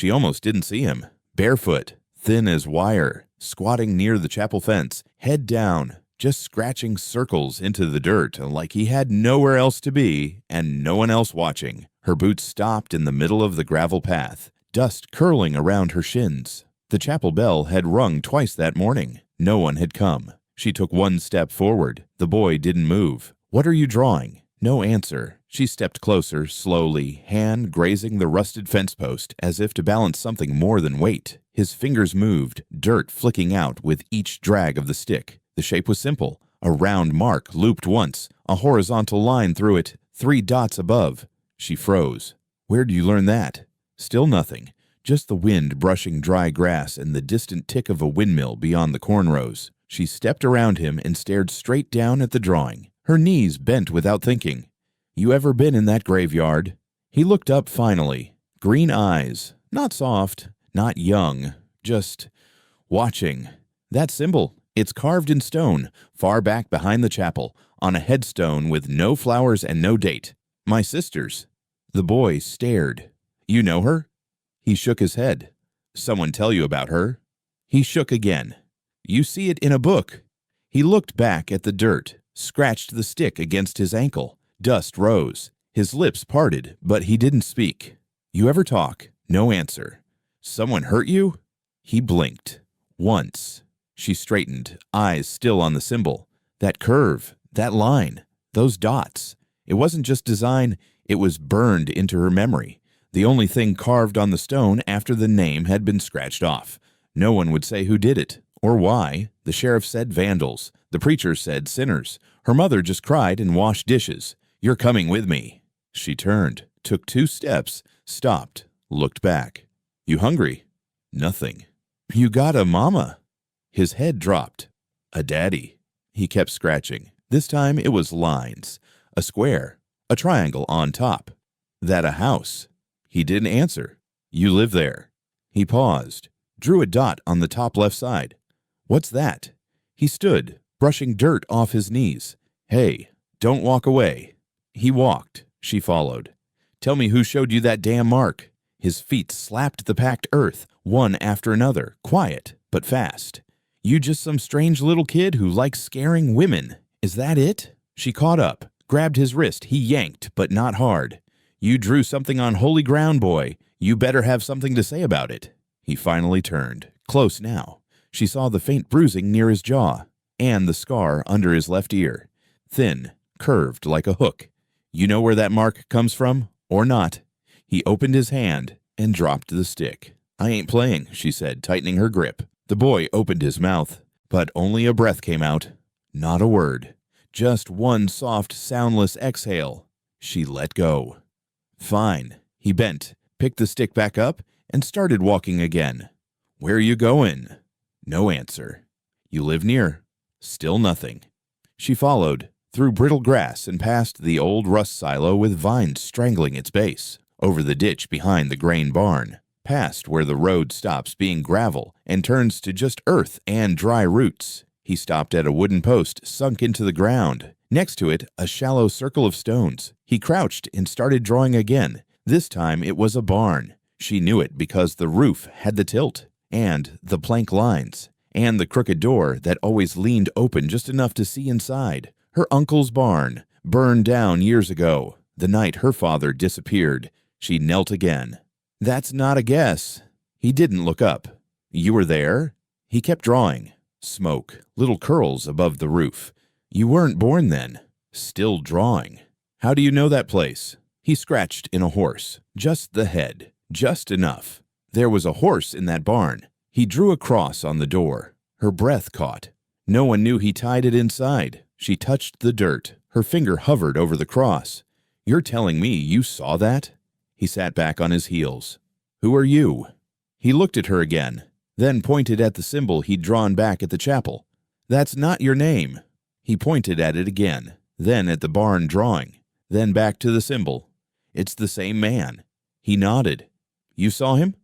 She almost didn't see him. Barefoot, thin as wire, squatting near the chapel fence, head down, just scratching circles into the dirt like he had nowhere else to be and no one else watching. Her boots stopped in the middle of the gravel path, dust curling around her shins. The chapel bell had rung twice that morning. No one had come. She took one step forward. The boy didn't move. "What are you drawing?" No answer. She stepped closer, slowly, hand grazing the rusted fence post as if to balance something more than weight. His fingers moved, dirt flicking out with each drag of the stick. The shape was simple. A round mark looped once, a horizontal line through it, 3 dots above. She froze. "Where'd you learn that?" Still nothing. Just the wind brushing dry grass and the distant tick of a windmill beyond the corn rows. She stepped around him and stared straight down at the drawing. Her knees bent without thinking. "You ever been in that graveyard?" He looked up finally. Green eyes. Not soft, not young, just watching. That symbol. It's carved in stone, far back behind the chapel, on a headstone with no flowers and no date. "My sister's." The boy stared. "You know her?" He shook his head. "Someone tell you about her?" He shook again. "You see it in a book." He looked back at the dirt, scratched the stick against his ankle. Dust rose. His lips parted, but he didn't speak. "You ever talk?" No answer. "Someone hurt you?" He blinked. "Once." She straightened, eyes still on the symbol. That curve, that line, those dots. It wasn't just design, it was burned into her memory. The only thing carved on the stone after the name had been scratched off. No one would say who did it, or why. The sheriff said vandals. The preacher said sinners. Her mother just cried and washed dishes. "You're coming with me." She turned, took 2 steps, stopped, looked back. "You hungry?" "Nothing." "You got a mama." His head dropped. "A daddy." He kept scratching. This time it was lines. A square. A triangle on top. "That a house?" He didn't answer. "You live there." He paused, drew a dot on the top left side. "What's that?" He stood, brushing dirt off his knees. "Hey, don't walk away." He walked. She followed. "Tell me who showed you that damn mark." His feet slapped the packed earth, one after another, quiet but fast. "You just some strange little kid who likes scaring women. Is that it?" She caught up, grabbed his wrist. He yanked, but not hard. "You drew something on holy ground, boy. You better have something to say about it." He finally turned. Close now. She saw the faint bruising near his jaw, and the scar under his left ear. Thin, curved like a hook. "You know where that mark comes from, or not?" He opened his hand and dropped the stick. "I ain't playing," she said, tightening her grip. The boy opened his mouth, but only a breath came out. Not a word. Just one soft, soundless exhale. She let go. "Fine." He bent, picked the stick back up, and started walking again. "Where are you going?" No answer. "You live near?" Still nothing. She followed, through brittle grass and past the old rust silo with vines strangling its base, over the ditch behind the grain barn, past where the road stops being gravel and turns to just earth and dry roots. He stopped at a wooden post sunk into the ground. Next to it, a shallow circle of stones. He crouched and started drawing again. This time it was a barn. She knew it because the roof had the tilt, and the plank lines, and the crooked door that always leaned open just enough to see inside. Her uncle's barn, burned down years ago, the night her father disappeared. She knelt again. "That's not a guess." He didn't look up. "You were there?" He kept drawing. Smoke, little curls above the roof. "You weren't born then." Still drawing. "How do you know that place?" He scratched in a horse. Just the head. Just enough. There was a horse in that barn. He drew a cross on the door. Her breath caught. No one knew he tied it inside. She touched the dirt. Her finger hovered over the cross. "You're telling me you saw that?" He sat back on his heels. "Who are you?" He looked at her again, then pointed at the symbol he'd drawn back at the chapel. "That's not your name." He pointed at it again, then at the barn drawing, then back to the symbol. "It's the same man." He nodded. "You saw him?"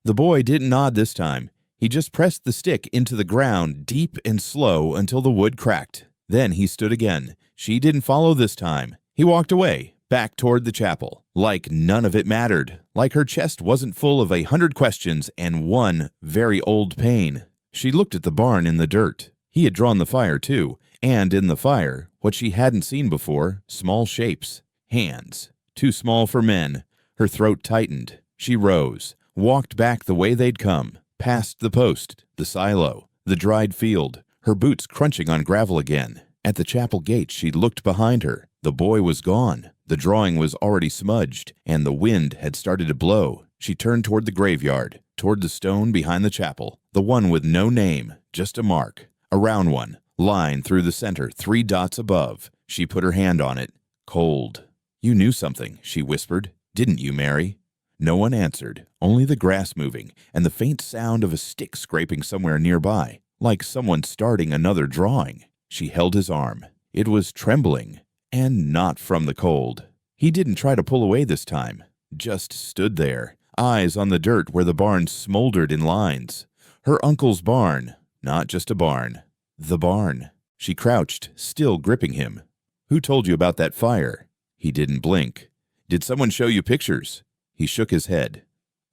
The boy didn't nod this time. He just pressed the stick into the ground deep and slow until the wood cracked. Then he stood again. She didn't follow this time. He walked away, back toward the chapel, like none of it mattered, like her chest wasn't full of 100 questions and one very old pain. She looked at the barn in the dirt. He had drawn the fire too, and in the fire, what she hadn't seen before, small shapes. Hands, too small for men. Her throat tightened. She rose, walked back the way they'd come, past the post, the silo, the dried field, her boots crunching on gravel again. At the chapel gate, she looked behind her. The boy was gone. The drawing was already smudged, and the wind had started to blow. She turned toward the graveyard, toward the stone behind the chapel, the one with no name, just a mark, a round one, line through the center, 3 dots above. She put her hand on it. Cold. "You knew something," she whispered. "Didn't you, Mary?" No one answered, only the grass moving, and the faint sound of a stick scraping somewhere nearby, like someone starting another drawing. She held his arm. It was trembling, and not from the cold. He didn't try to pull away this time, just stood there, eyes on the dirt where the barn smoldered in lines. Her uncle's barn, not just a barn. The barn. She crouched, still gripping him. "Who told you about that fire?" He didn't blink. "Did someone show you pictures?" He shook his head.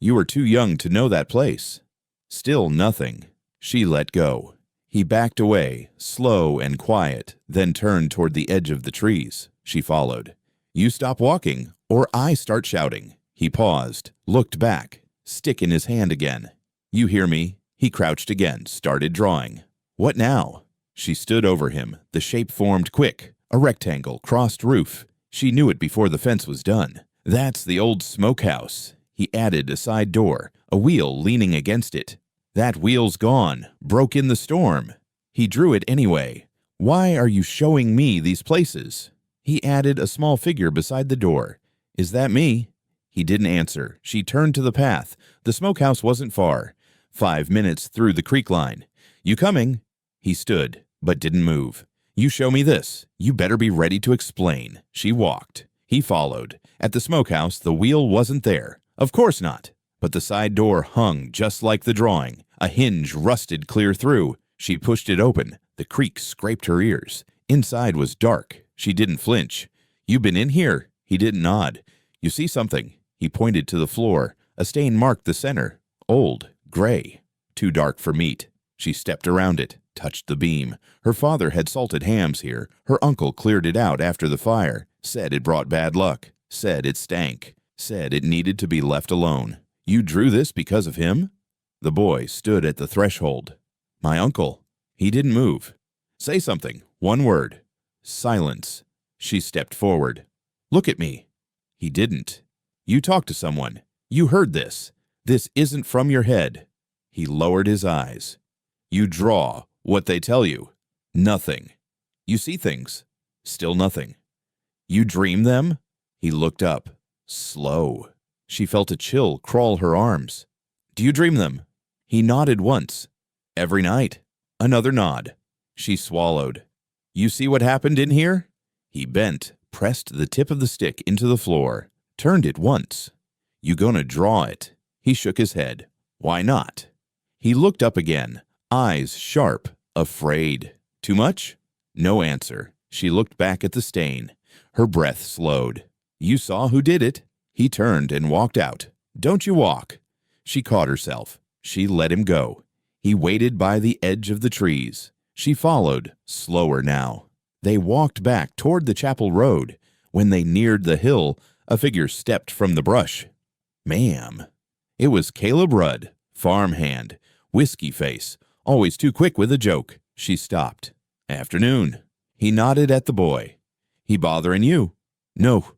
"You were too young to know that place." Still nothing. She let go. He backed away, slow and quiet, then turned toward the edge of the trees. She followed. "You stop walking, or I start shouting." He paused, looked back, stick in his hand again. "You hear me?" He crouched again, started drawing. "What now?" She stood over him. The shape formed quick, a rectangle, crossed roof. She knew it before the fence was done. "That's the old smokehouse." He added a side door, a wheel leaning against it. "That wheel's gone, broke in the storm." He drew it anyway. "Why are you showing me these places?" He added a small figure beside the door. "Is that me?" He didn't answer. She turned to the path. The smokehouse wasn't far. 5 minutes through the creek line. "You coming?" He stood, but didn't move. "You show me this. You better be ready to explain." She walked. He followed. At the smokehouse, the wheel wasn't there. Of course not. But the side door hung just like the drawing. A hinge rusted clear through. She pushed it open. The creak scraped her ears. Inside was dark. She didn't flinch. "You been in here?" He didn't nod. "You see something?" He pointed to the floor. A stain marked the center. Old, gray, too dark for meat. She stepped around it, touched the beam. Her father had salted hams here. Her uncle cleared it out after the fire. Said it brought bad luck. Said it stank. Said it needed to be left alone. "You drew this because of him?" The boy stood at the threshold. "My uncle." He didn't move. "Say something. One word." Silence. She stepped forward. "Look at me." He didn't. "You talked to someone. You heard this. This isn't from your head." He lowered his eyes. "You draw what they tell you." "Nothing." "You see things." Still nothing. "You dream them?" He looked up. Slow. She felt a chill crawl her arms. "Do you dream them?" He nodded once. "Every night." Another nod. She swallowed. "You see what happened in here?" He bent, pressed the tip of the stick into the floor, turned it once. "You gonna draw it?" He shook his head. "Why not?" He looked up again, eyes sharp, afraid. "Too much?" No answer. She looked back at the stain. Her breath slowed. "You saw who did it." He turned and walked out. "Don't you walk." She caught herself. She let him go. He waited by the edge of the trees. She followed, slower now. They walked back toward the chapel road. When they neared the hill, a figure stepped from the brush. "Ma'am." It was Caleb Rudd, farmhand, whiskey face, always too quick with a joke. She stopped. "Afternoon." He nodded at the boy. "He bothering you?" "No."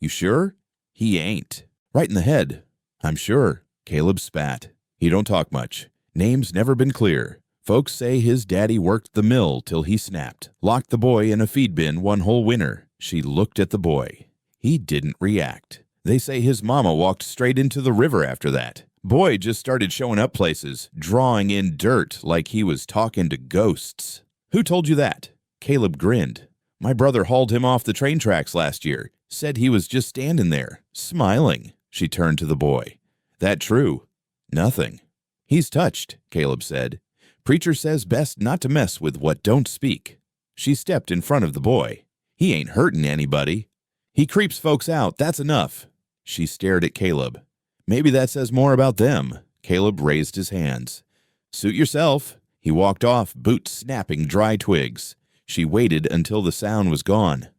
"You sure?" "He ain't." "Right in the head." "I'm sure." Caleb spat. "He don't talk much. Name's never been clear. Folks say his daddy worked the mill till he snapped. Locked the boy in a feed bin one whole winter." She looked at the boy. He didn't react. "They say his mama walked straight into the river after that. Boy just started showing up places, drawing in dirt like he was talking to ghosts." "Who told you that?" Caleb grinned. "My brother hauled him off the train tracks last year. Said he was just standing there, smiling." She turned to the boy. "That true?" "Nothing." "He's touched," Caleb said. "Preacher says best not to mess with what don't speak." She stepped in front of the boy. "He ain't hurting anybody." He creeps folks out, that's enough. She stared at Caleb. Maybe that says more about them. Caleb raised his hands. Suit yourself. He walked off, boots snapping dry twigs. She waited until the sound was gone.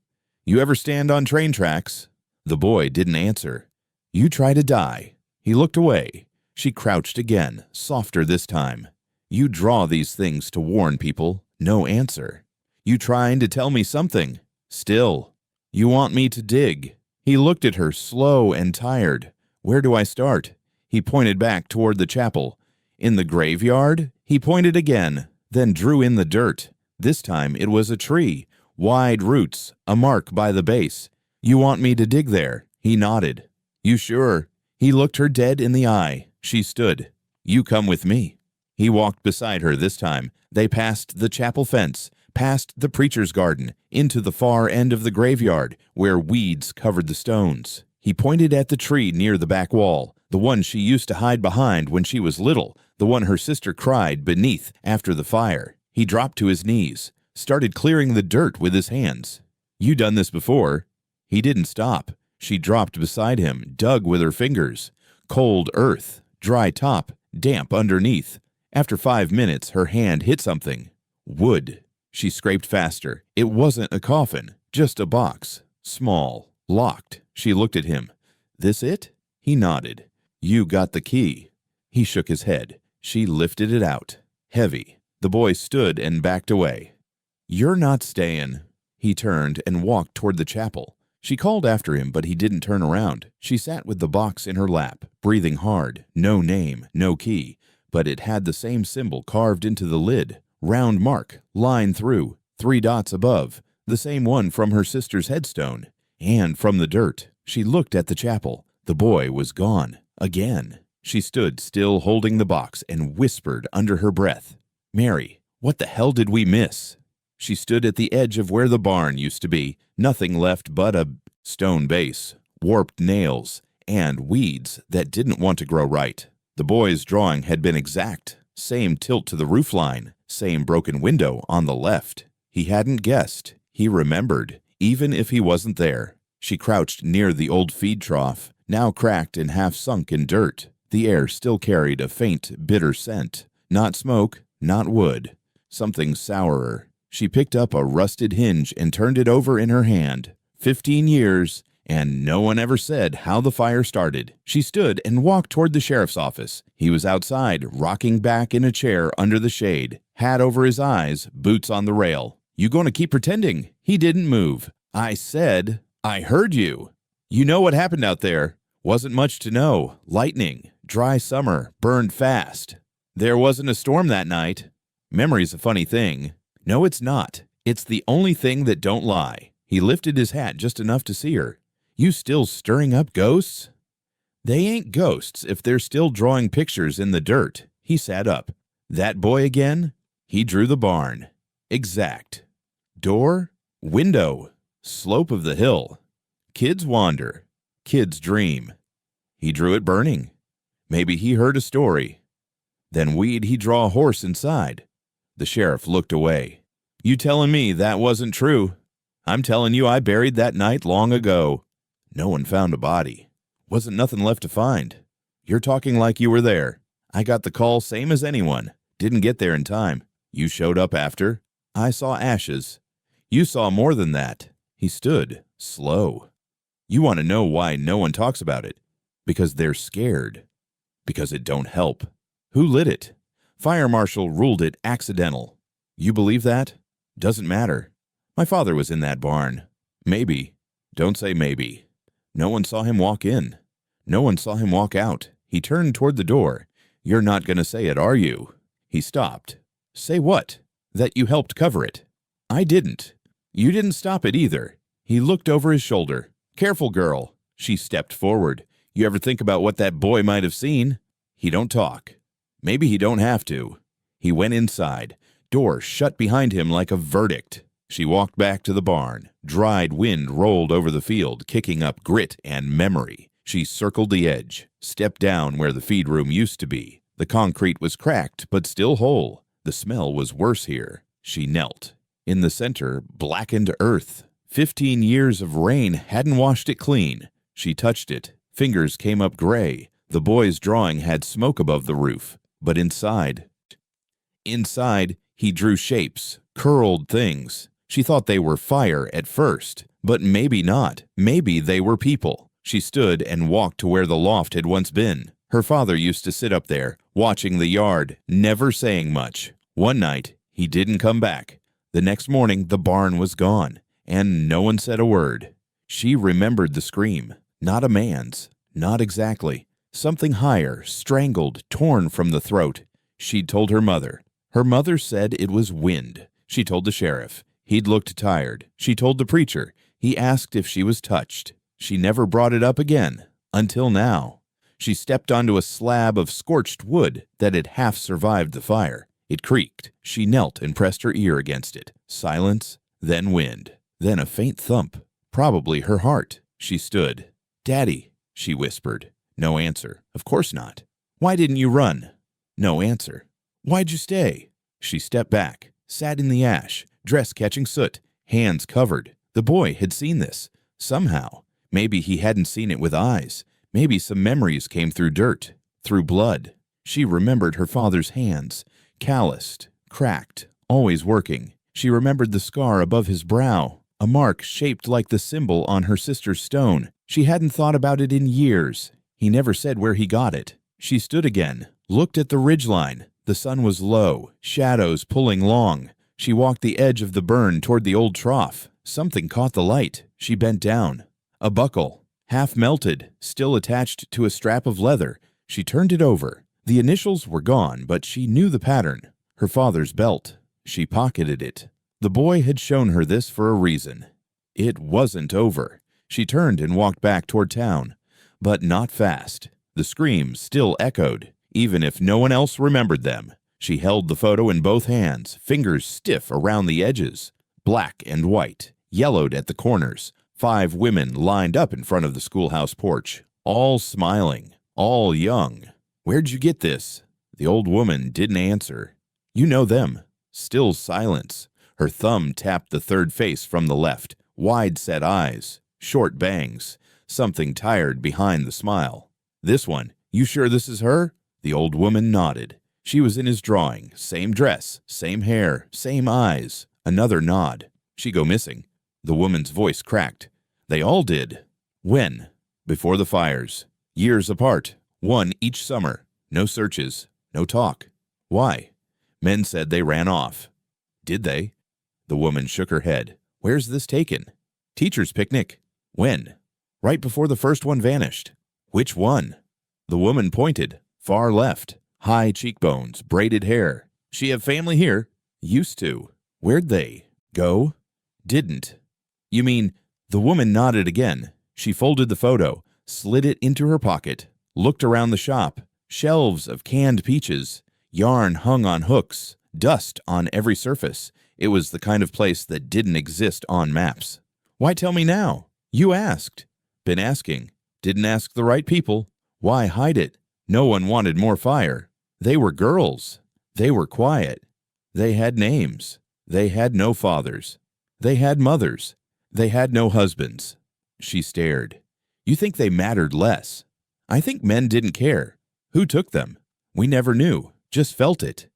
You ever stand on train tracks? The boy didn't answer. You try to die. He looked away. She crouched again, softer this time. You draw these things to warn people. No answer. You trying to tell me something? Still. You want me to dig. He looked at her, slow and tired. Where do I start? He pointed back toward the chapel. In the graveyard? He pointed again, then drew in the dirt. This time it was a tree, wide roots, a mark by the base. You want me to dig there? He nodded. You sure? He looked her dead in the eye. She stood. You come with me. He walked beside her this time. They passed the chapel fence, past the preacher's garden, into the far end of the graveyard, where weeds covered the stones. He pointed at the tree near the back wall, the one she used to hide behind when she was little, the one her sister cried beneath after the fire. He dropped to his knees, started clearing the dirt with his hands. You done this before? He didn't stop. She dropped beside him, dug with her fingers. Cold earth, dry top, damp underneath. After 5 minutes, her hand hit something. Wood. She scraped faster. It wasn't a coffin, just a box. Small, locked. She looked at him. This it? He nodded. You got the key. He shook his head. She lifted it out. Heavy. The boy stood and backed away. You're not staying. He turned and walked toward the chapel. She called after him, but he didn't turn around. She sat with the box in her lap, breathing hard. No name, no key, but it had the same symbol carved into the lid. Round mark, line through, 3 dots above, the same one from her sister's headstone. And from the dirt, she looked at the chapel. The boy was gone. Again. She stood still holding the box and whispered under her breath, Mary, what the hell did we miss? She stood at the edge of where the barn used to be, nothing left but a stone base, warped nails, and weeds that didn't want to grow right. The boy's drawing had been exact, same tilt to the roofline, same broken window on the left. He hadn't guessed. He remembered, even if he wasn't there. She crouched near the old feed trough, now cracked and half sunk in dirt. The air still carried a faint, bitter scent. Not smoke, not wood. Something sourer. She picked up a rusted hinge and turned it over in her hand. 15 years, and no one ever said how the fire started. She stood and walked toward the sheriff's office. He was outside, rocking back in a chair under the shade, hat over his eyes, boots on the rail. You gonna keep pretending? He didn't move. I said, I heard you. You know what happened out there. Wasn't much to know. Lightning, dry summer, burned fast. There wasn't a storm that night. Memory's a funny thing. No, it's not. It's the only thing that don't lie. He lifted his hat just enough to see her. You still stirring up ghosts? They ain't ghosts if they're still drawing pictures in the dirt. He sat up. That boy again? He drew the barn. Exact. Door, window, slope of the hill. Kids wander. Kids dream. He drew it burning. Maybe he heard a story. Then we'd he draw a horse inside. The sheriff looked away. You telling me that wasn't true? I'm telling you I buried that night long ago. No one found a body. Wasn't nothing left to find. You're talking like you were there. I got the call same as anyone. Didn't get there in time. You showed up after. I saw ashes. You saw more than that. He stood, slow. You want to know why no one talks about it? Because they're scared. Because it don't help. Who lit it? Fire marshal ruled it accidental. You believe that? Doesn't matter. My father was in that barn. Maybe. Don't say maybe. No one saw him walk in. No one saw him walk out. He turned toward the door. You're not going to say it, are you? He stopped. Say what? That you helped cover it. I didn't. You didn't stop it either. He looked over his shoulder. Careful, girl. She stepped forward. You ever think about what that boy might have seen? He don't talk. Maybe he don't have to. He went inside. Door shut behind him like a verdict. She walked back to the barn. Dried wind rolled over the field, kicking up grit and memory. She circled the edge, stepped down where the feed room used to be. The concrete was cracked, but still whole. The smell was worse here. She knelt. In the center, blackened earth. 15 years of rain hadn't washed it clean. She touched it. Fingers came up gray. The boy's drawing had smoke above the roof. But inside, he drew shapes, curled things. She thought they were fire at first, but maybe not. Maybe they were people. She stood and walked to where the loft had once been. Her father used to sit up there, watching the yard, never saying much. One night, he didn't come back. The next morning, the barn was gone, and no one said a word. She remembered the scream. Not a man's. Not exactly. Something higher, strangled, torn from the throat. She'd told her mother. Her mother said it was wind. She told the sheriff. He'd looked tired. She told the preacher. He asked if she was touched. She never brought it up again. Until now. She stepped onto a slab of scorched wood that had half survived the fire. It creaked. She knelt and pressed her ear against it. Silence, then wind, then a faint thump. Probably her heart. She stood. "Daddy," she whispered. No answer. Of course not. "Why didn't you run?" No answer. "Why'd you stay?" She stepped back, sat in the ash, dress catching soot, hands covered. The boy had seen this. Somehow. Maybe he hadn't seen it with eyes. Maybe some memories came through dirt, through blood. She remembered her father's hands, calloused, cracked, always working. She remembered the scar above his brow, a mark shaped like the symbol on her sister's stone. She hadn't thought about it in years. He never said where he got it. She stood again, looked at the ridgeline. The sun was low, shadows pulling long. She walked the edge of the burn toward the old trough. Something caught the light. She bent down. A buckle, half melted, still attached to a strap of leather. She turned it over. The initials were gone, but she knew the pattern. Her father's belt. She pocketed it. The boy had shown her this for a reason. It wasn't over. She turned and walked back toward town. But not fast. The screams still echoed, even if no one else remembered them. She held the photo in both hands, fingers stiff around the edges. Black and white, yellowed at the corners. 5 women lined up in front of the schoolhouse porch, all smiling, all young. "Where'd you get this?" The old woman didn't answer. "You know them." Still silence. Her thumb tapped the third face from the left. Wide-set eyes, short bangs, something tired behind the smile. "This one, you sure this is her?" The old woman nodded. She was in his drawing, same dress, same hair, same eyes. Another nod. "She go missing." The woman's voice cracked. "They all did." "When?" "Before the fires. Years apart. One each summer. No searches. No talk." "Why?" "Men said they ran off." "Did they?" The woman shook her head. "Where's this taken?" "Teacher's picnic." "When?" "Right before the first one vanished." "Which one?" The woman pointed. "Far left. High cheekbones, braided hair." "She have family here?" "Used to." "Where'd they go?" "Didn't." "You mean—" The woman nodded again. She folded the photo, slid it into her pocket, looked around the shop. Shelves of canned peaches. Yarn hung on hooks. Dust on every surface. It was the kind of place that didn't exist on maps. "Why tell me now? You asked." "Been asking. Didn't ask the right people. Why hide it? No one wanted more fire. They were girls. They were quiet. They had names. They had no fathers. They had mothers. They had no husbands." She stared. "You think they mattered less?" "I think men didn't care. Who took them? We never knew. Just felt it."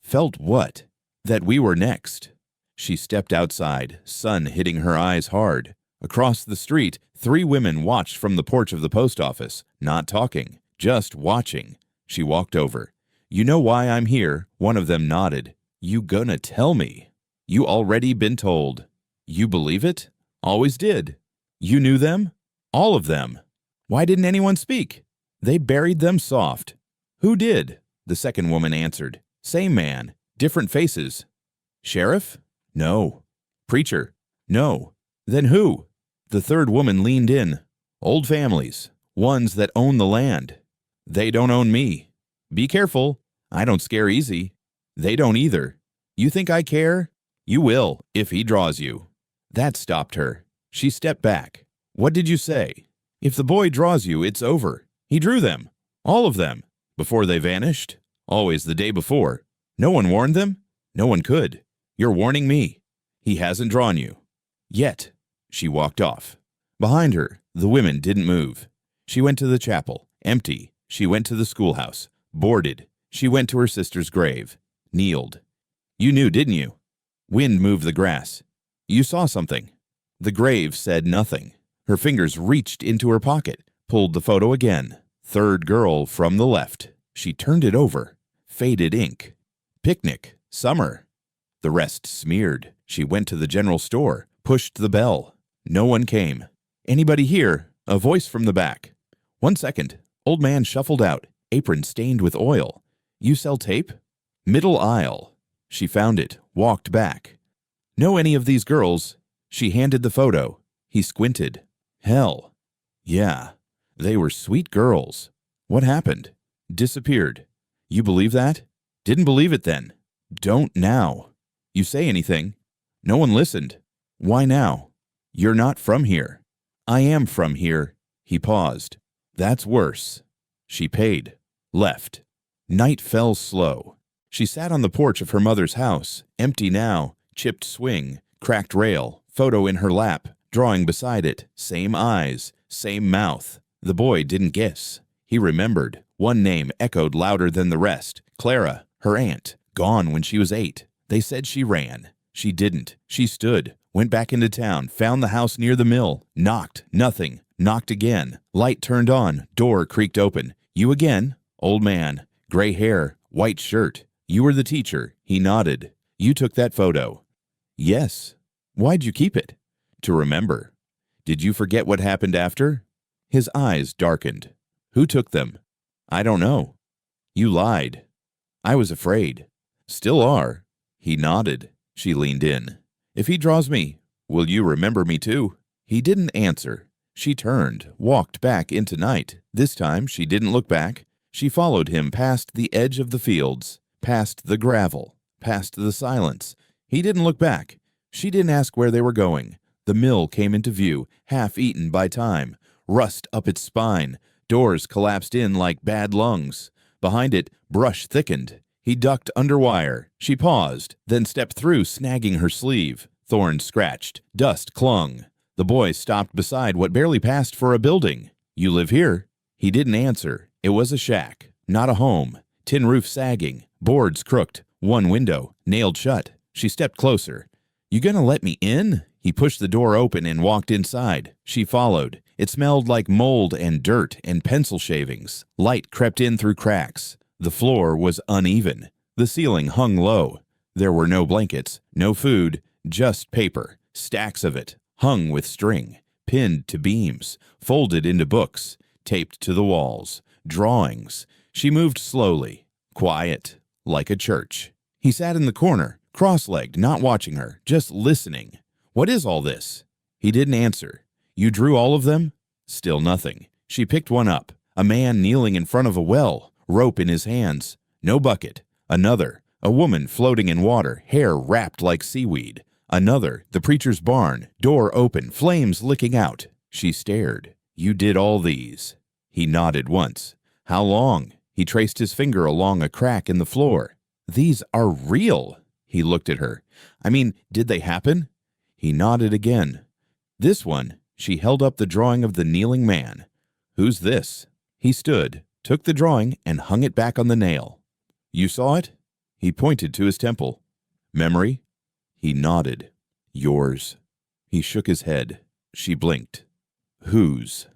"Felt what?" "That we were next." She stepped outside, sun hitting her eyes hard. Across the street, 3 women watched from the porch of the post office, not talking, just watching. She walked over. "You know why I'm here?" One of them nodded. "You gonna tell me?" "You already been told." "You believe it?" "Always did." "You knew them?" "All of them." "Why didn't anyone speak?" "They buried them soft." "Who did?" The second woman answered. "Same man. Different faces." "Sheriff?" "No." "Preacher?" "No." "Then who?" The third woman leaned in. "Old families. Ones that own the land." "They don't own me." "Be careful. I don't scare easy." "They don't either." "You think I care?" "You will, if he draws you." That stopped her. She stepped back. "What did you say?" "If the boy draws you, it's over. He drew them. All of them. Before they vanished. Always the day before. No one warned them? No one could. You're warning me. He hasn't drawn you. Yet." She walked off. Behind her, the women didn't move. She went to the chapel, empty. She went to the schoolhouse, boarded. She went to her sister's grave, kneeled. You knew, didn't you? Wind moved the grass. You saw something. The grave said nothing. Her fingers reached into her pocket, pulled the photo again. Third girl from the left. She turned it over. Faded ink. Picnic. Summer. The rest smeared. She went to the general store, pushed the bell. No one came. Anybody here? A voice from the back. 1 second. Old man shuffled out, apron stained with oil. You sell tape? Middle aisle. She found it, walked back. Know any of these girls? She handed the photo. He squinted. Hell. Yeah. They were sweet girls. What happened? Disappeared. You believe that? Didn't believe it then. Don't now. You say anything? No one listened. Why now? You're not from here. I am from here. He paused. That's worse. She paid. Left. Night fell slow. She sat on the porch of her mother's house, empty now, chipped swing, cracked rail, photo in her lap, drawing beside it, same eyes, same mouth. The boy didn't guess. He remembered. One name echoed louder than the rest. Clara, her aunt, gone when she was 8. They said she ran. She didn't. She stood, went back into town, found the house near the mill, knocked, nothing, knocked again. Light turned on, door creaked open. You again? Old man, gray hair, white shirt. You were the teacher. He nodded. You took that photo. Yes. Why'd you keep it? To remember. Did you forget what happened after? His eyes darkened. Who took them? I don't know. You lied. I was afraid. Still are. He nodded. She leaned in. If he draws me, will you remember me too? He didn't answer. She turned, walked back into night. This time she didn't look back. She followed him past the edge of the fields, past the gravel, past the silence. He didn't look back. She didn't ask where they were going. The mill came into view, half eaten by time. Rust up its spine. Doors collapsed in like bad lungs. Behind it, brush thickened. He ducked under wire. She paused, then stepped through, snagging her sleeve. Thorns scratched. Dust clung. The boy stopped beside what barely passed for a building. You live here? He didn't answer. It was a shack, not a home. Tin roof sagging, boards crooked, one window, nailed shut. She stepped closer. You gonna let me in? He pushed the door open and walked inside. She followed. It smelled like mold and dirt and pencil shavings. Light crept in through cracks. The floor was uneven. The ceiling hung low. There were no blankets, no food, just paper, stacks of it, hung with string, pinned to beams, folded into books, taped to the walls, drawings. She moved slowly, quiet, like a church. He sat in the corner, cross-legged, not watching her, just listening. What is all this? He didn't answer. You drew all of them? Still nothing. She picked one up. A man kneeling in front of a well, rope in his hands. No bucket. Another. A woman floating in water, hair wrapped like seaweed. Another. The preacher's barn, door open, flames licking out. She stared. You did all these. He nodded once. How long? He traced his finger along a crack in the floor. These are real. He looked at her. I mean, did they happen? He nodded again. This one. She held up the drawing of the kneeling man. Who's this? He stood, took the drawing, and hung it back on the nail. You saw it? He pointed to his temple. Memory? He nodded. Yours. He shook his head. She blinked. Whose?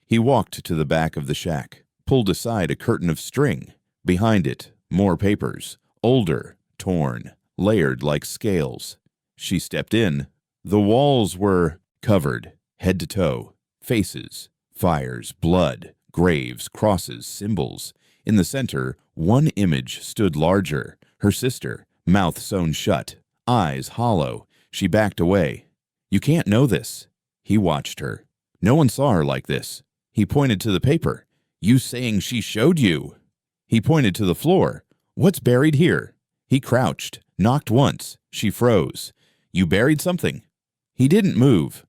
He walked to the back of the shack, pulled aside a curtain of string. Behind it, more papers, older, torn, layered like scales. She stepped in. The walls were covered, head to toe, faces, fires, blood, graves, crosses, symbols. In the center, one image stood larger, her sister, mouth sewn shut, eyes hollow. She backed away. You can't know this. He watched her. No one saw her like this. He pointed to the paper. You saying she showed you? He pointed to the floor. What's buried here? He crouched, knocked once. She froze. You buried something? He didn't move.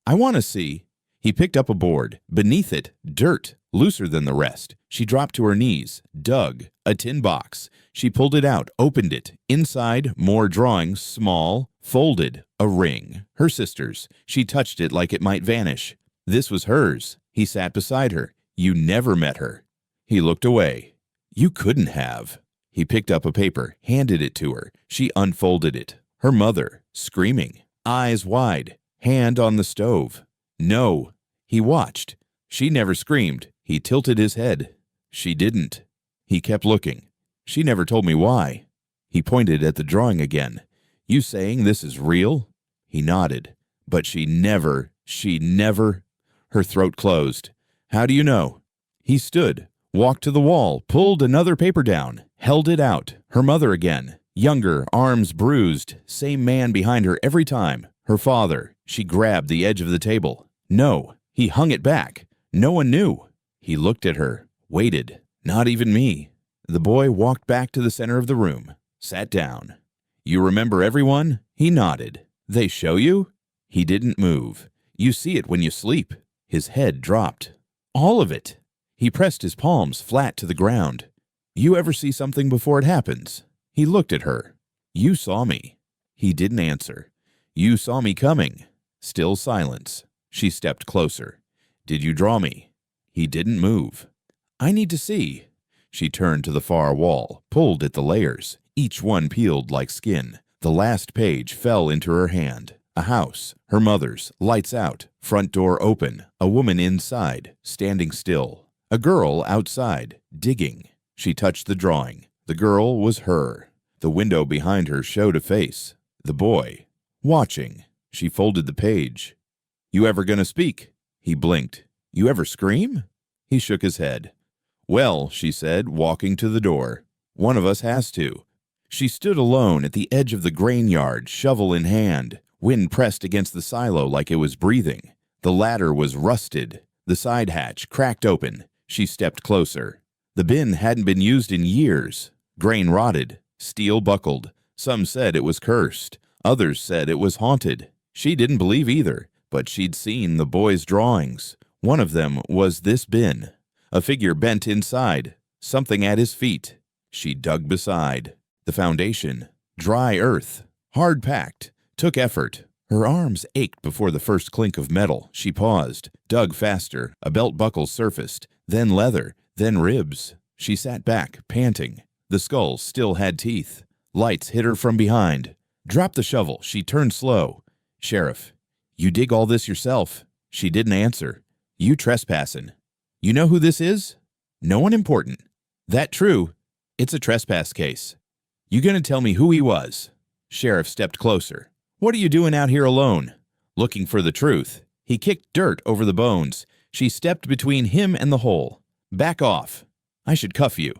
I want to see. He He picked up a board. Beneath it, dirt, looser than the rest. She dropped to her knees, dug. A tin box. She pulled it out, opened it. Inside, more drawings, small, folded. A ring. Her sister's. She touched it like it might vanish. This was hers. He sat beside her. You never met her. He looked away. You couldn't have. He picked up a paper, handed it to her. She unfolded it. Her mother, screaming, eyes wide, hand on the stove. No. He watched. She never screamed. He tilted his head. She didn't. He kept looking. She never told me why. He pointed at the drawing again. You saying this is real? He nodded. But she never. Her throat closed. How do you know? He stood, walked to the wall, pulled another paper down, held it out. Her mother again. Younger, arms bruised, same man behind her every time. Her father. She grabbed the edge of the table. No. He hung it back. No one knew. He looked at her, waited. Not even me. The boy walked back to the center of the room, sat down. You remember everyone? He nodded. They show you? He didn't move. You see it when you sleep. His head dropped. All of it. He pressed his palms flat to the ground. You ever see something before it happens? He looked at her. You saw me. He didn't answer. You saw me coming. Still silence. She stepped closer. Did you draw me? He didn't move. I need to see. She turned to the far wall, pulled at the layers, each one peeled like skin. The last page fell into her hand. A house, her mother's, lights out, front door open, a woman inside, standing still. A girl outside, digging. She touched the drawing. The girl was her. The window behind her showed a face. The boy, watching. She folded the page. You ever gonna speak? He blinked. You ever scream? He shook his head. Well, she said, walking to the door. One of us has to. She stood alone at the edge of the grain yard, shovel in hand. Wind pressed against the silo like it was breathing. The ladder was rusted. The side hatch cracked open. She stepped closer. The bin hadn't been used in years. Grain rotted. Steel buckled. Some said it was cursed. Others said it was haunted. She didn't believe either, but she'd seen the boy's drawings. One of them was this bin. A figure bent inside. Something at his feet. She dug beside. The foundation. Dry earth. Hard packed. Took effort. Her arms ached before the first clink of metal. She paused. Dug faster. A belt buckle surfaced. Then leather. Then ribs. She sat back, panting. The skull still had teeth. Lights hit her from behind. Dropped the shovel. She turned slow. Sheriff, you dig all this yourself. She didn't answer. You trespassing. You know who this is? No one important. That true? It's a trespass case. You gonna tell me who he was? Sheriff stepped closer. What are you doing out here alone? Looking for the truth. He kicked dirt over the bones. She stepped between him and the hole. Back off. I should cuff you.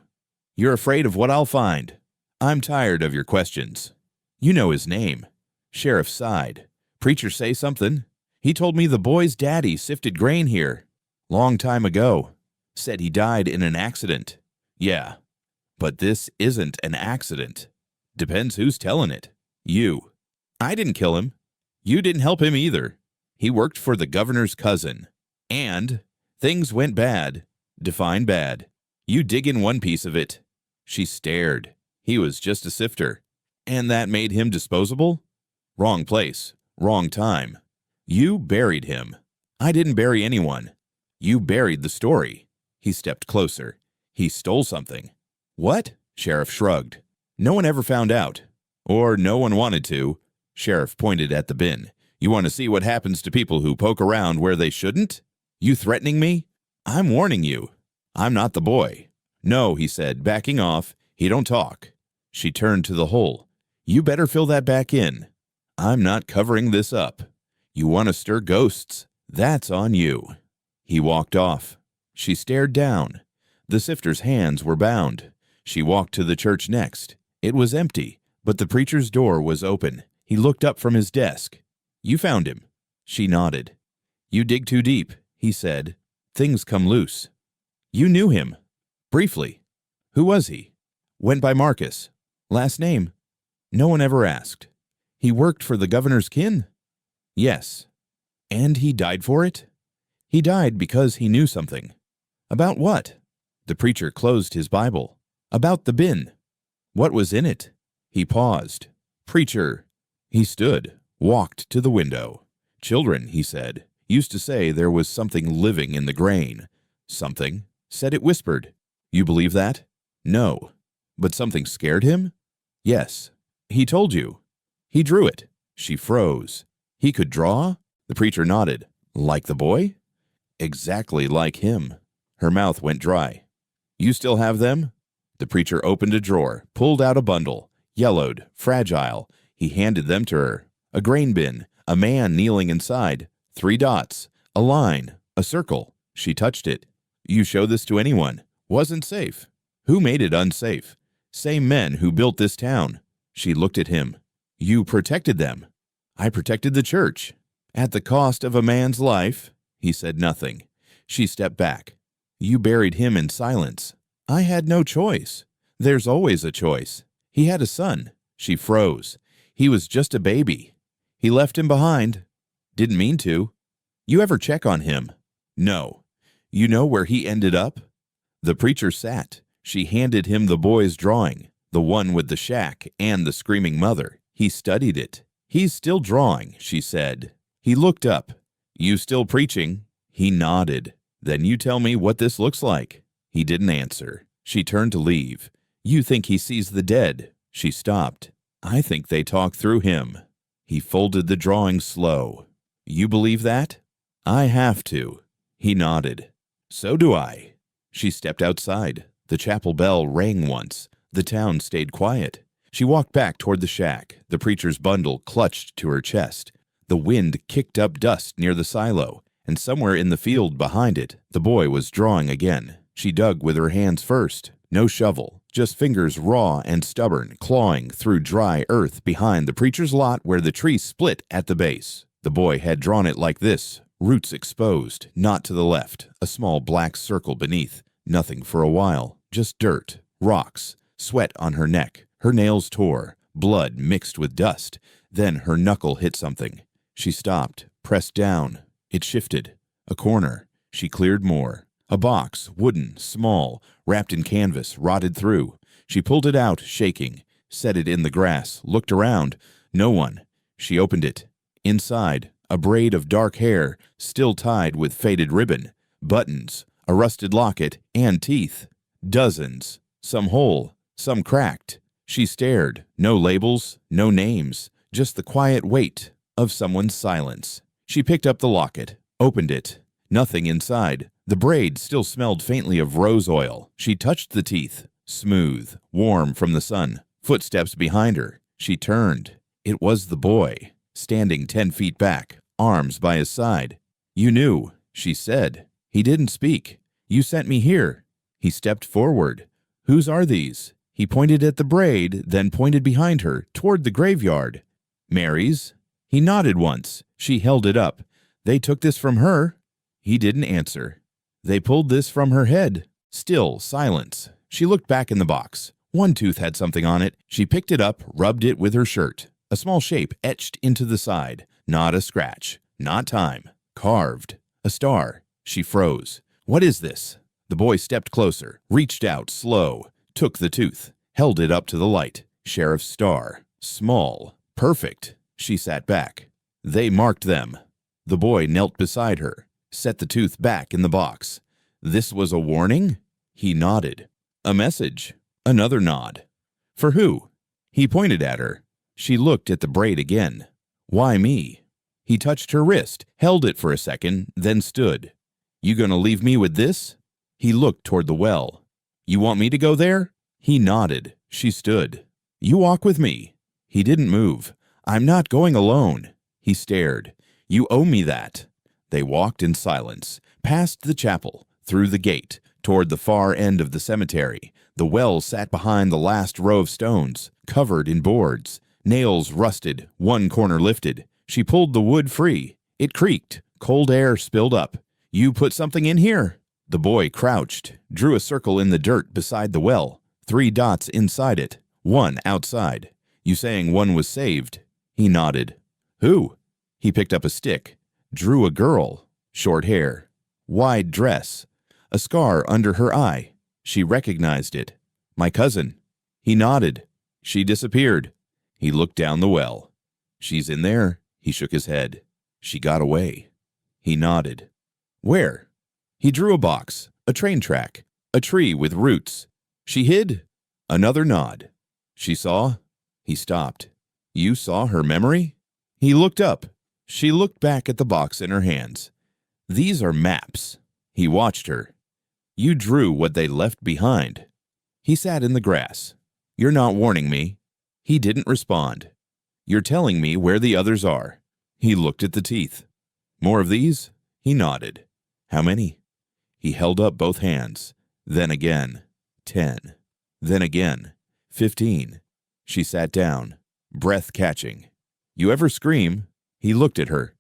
You're afraid of what I'll find. I'm tired of your questions. You know his name. Sheriff sighed. Preacher say something. He told me the boy's daddy sifted grain here. Long time ago. Said he died in an accident. Yeah. But this isn't an accident. Depends who's telling it. You. I didn't kill him. You didn't help him either. He worked for the governor's cousin. And things went bad. Define bad. You dig in one piece of it. She stared. He was just a sifter. And that made him disposable? Wrong place. Wrong time. You buried him. I didn't bury anyone. You buried the story. He stepped closer. He stole something. What? Sheriff shrugged. No one ever found out. Or no one wanted to. Sheriff pointed at the bin. You want to see what happens to people who poke around where they shouldn't? You threatening me? I'm warning you. I'm not the boy. No, he said, backing off. He don't talk. She turned to the hole. You better fill that back in. I'm not covering this up. You want to stir ghosts? That's on you. He walked off. She stared down. The sifter's hands were bound. She walked to the church next. It was empty, but the preacher's door was open. He looked up from his desk. You found him. She nodded. You dig too deep, he said. Things come loose. You knew him. Briefly. Who was he? Went by Marcus. Last name? No one ever asked. He worked for the governor's kin? Yes. And he died for it? He died because he knew something. About what? The preacher closed his Bible. About the bin. What was in it? He paused. Preacher. He stood, walked to the window. Children, he said, used to say there was something living in the grain. Something, said it whispered. You believe that? No. But something scared him? Yes. He told you. He drew it. She froze. He could draw? The preacher nodded. Like the boy? Exactly like him. Her mouth went dry. You still have them? The preacher opened a drawer, pulled out a bundle, yellowed, fragile. He handed them to her. A grain bin, a man kneeling inside, 3 dots, a line, a circle. She touched it. You show this to anyone. Wasn't safe. Who made it unsafe? Same men who built this town. She looked at him. You protected them. I protected the church. At the cost of a man's life? He said nothing. She stepped back. You buried him in silence. I had no choice. There's always a choice. He had a son. She froze. He was just a baby. He left him behind. Didn't mean to. You ever check on him? No. You know where he ended up? The preacher sat. She handed him the boy's drawing, the one with the shack and the screaming mother. He studied it. He's still drawing, she said. He looked up. You still preaching? He nodded. Then you tell me what this looks like. He didn't answer. She turned to leave. You think he sees the dead? She stopped. I think they talk through him. He folded the drawing slow. You believe that? I have to. He nodded. So do I. She stepped outside. The chapel bell rang once. The town stayed quiet. She walked back toward the shack, the preacher's bundle clutched to her chest. The wind kicked up dust near the silo, and somewhere in the field behind it, the boy was drawing again. She dug with her hands first. No shovel, just fingers raw and stubborn, clawing through dry earth behind the preacher's lot where the tree split at the base. The boy had drawn it like this, roots exposed, not to the left, a small black circle beneath. Nothing for a while, just dirt, rocks, sweat on her neck. Her nails tore, blood mixed with dust. Then her knuckle hit something. She stopped, pressed down. It shifted. A corner. She cleared more. A box, wooden, small, wrapped in canvas, rotted through. She pulled it out, shaking, set it in the grass, looked around. No one. She opened it. Inside, a braid of dark hair, still tied with faded ribbon, buttons, a rusted locket, and teeth. Dozens. Some whole, some cracked. She stared. No labels, no names, just the quiet weight of someone's silence. She picked up the locket, opened it. Nothing inside. The braid still smelled faintly of rose oil. She touched the teeth. Smooth, warm from the sun. Footsteps behind her. She turned. It was the boy, standing 10 feet back, arms by his side. You knew, she said. He didn't speak. You sent me here. He stepped forward. Whose are these? He pointed at the braid, then pointed behind her, toward the graveyard. Mary's? He nodded once. She held it up. They took this from her. He didn't answer. They pulled this from her head. Still silence. She looked back in the box. One tooth had something on it. She picked it up, rubbed it with her shirt. A small shape etched into the side. Not a scratch. Not time. Carved. A star. She froze. What is this? The boy stepped closer, reached out slow, took the tooth, held it up to the light. Sheriff's star. Small. Perfect. She sat back. They marked them. The boy knelt beside her, set the tooth back in the box. This was a warning? He nodded. A message. Another nod. For who? He pointed at her. She looked at the braid again. Why me? He touched her wrist, held it for a second, then stood. You gonna leave me with this? He looked toward the well. You want me to go there? He nodded. She stood. You walk with me. He didn't move. I'm not going alone. He stared. You owe me that. They walked in silence, past the chapel, through the gate, toward the far end of the cemetery. The well sat behind the last row of stones, covered in boards. Nails rusted, one corner lifted. She pulled the wood free. It creaked. Cold air spilled up. You put something in here? The boy crouched, drew a circle in the dirt beside the well. 3 dots inside it, 1 outside. You saying one was saved? He nodded. Who? He picked up a stick, drew a girl, short hair. wide dress, a scar under her eye. She recognized it. My cousin. He nodded. She disappeared. He looked down the well. She's in there. He shook his head. She got away. He nodded. Where? He drew a box, a train track, a tree with roots. She hid. Another nod. She saw. He stopped. You saw her memory? He looked up. She looked back at the box in her hands. These are maps. He watched her. You drew what they left behind. He sat in the grass. You're not warning me. He didn't respond. You're telling me where the others are. He looked at the teeth. More of these? He nodded. How many? He held up both hands. Then again. 10. Then again. 15. She sat down, breath catching. You ever scream? He looked at her.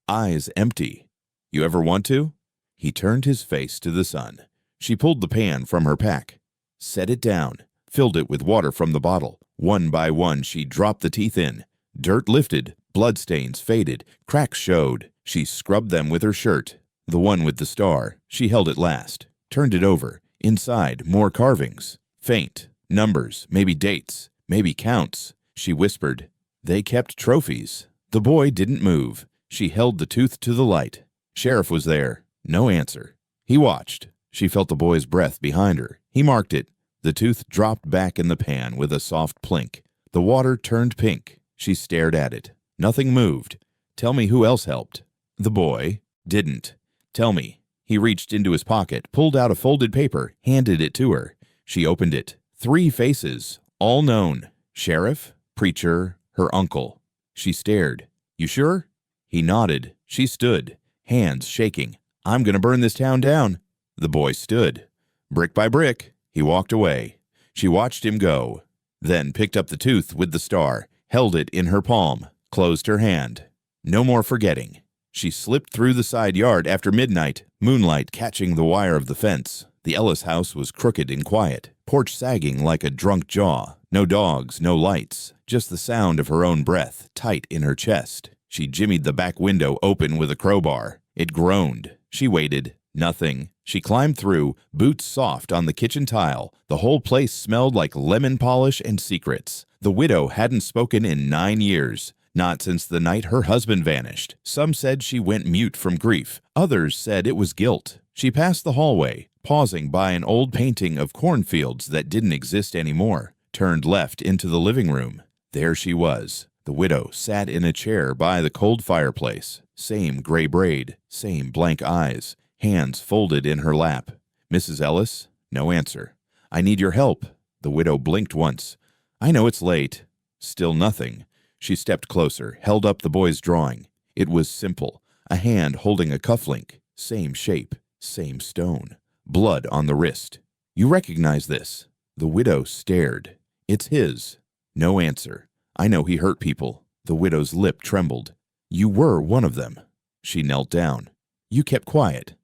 Eyes empty. You ever want to? He turned his face to the sun. She pulled the pan from her pack, set it down, filled it with water from the bottle. One by one, she dropped the teeth in. Dirt lifted, bloodstains faded, cracks showed. She scrubbed them with her shirt. The one with the star, she held it last, turned it over. Inside, more carvings. Faint, numbers, maybe dates, maybe counts. She whispered. They kept trophies. The boy didn't move. She held the tooth to the light. Sheriff was there. No answer. He watched. She felt the boy's breath behind her. He marked it. The tooth dropped back in the pan with a soft plink. The water turned pink. She stared at it. Nothing moved. Tell me who else helped. The boy didn't. Tell me. He reached into his pocket, pulled out a folded paper, handed it to her. She opened it. 3 faces, all known. Sheriff, preacher, her uncle. She stared. You sure? He nodded. She stood, hands shaking. I'm going to burn this town down. The boy stood. Brick by brick, he walked away. She watched him go, then picked up the tooth with the star, held it in her palm, closed her hand. No more forgetting. She slipped through the side yard after midnight, moonlight catching the wire of the fence. The Ellis house was crooked and quiet, porch sagging like a drunk jaw. No dogs, no lights, just the sound of her own breath, tight in her chest. She jimmied the back window open with a crowbar. It groaned. She waited. Nothing. She climbed through, boots soft on the kitchen tile. The whole place smelled like lemon polish and secrets. The widow hadn't spoken in 9 years. Not since the night her husband vanished. Some said she went mute from grief. Others said it was guilt. She passed the hallway, pausing by an old painting of cornfields that didn't exist anymore. Turned left into the living room. There she was. The widow sat in a chair by the cold fireplace. Same gray braid, same blank eyes, hands folded in her lap. Mrs. Ellis? No answer. I need your help. The widow blinked once. I know it's late. Still nothing. She stepped closer, held up the boy's drawing. It was simple. A hand holding a cufflink. Same shape, same stone. Blood on the wrist. You recognize this? The widow stared. It's his. No answer. I know he hurt people. The widow's lip trembled. You were one of them. She knelt down. You kept quiet.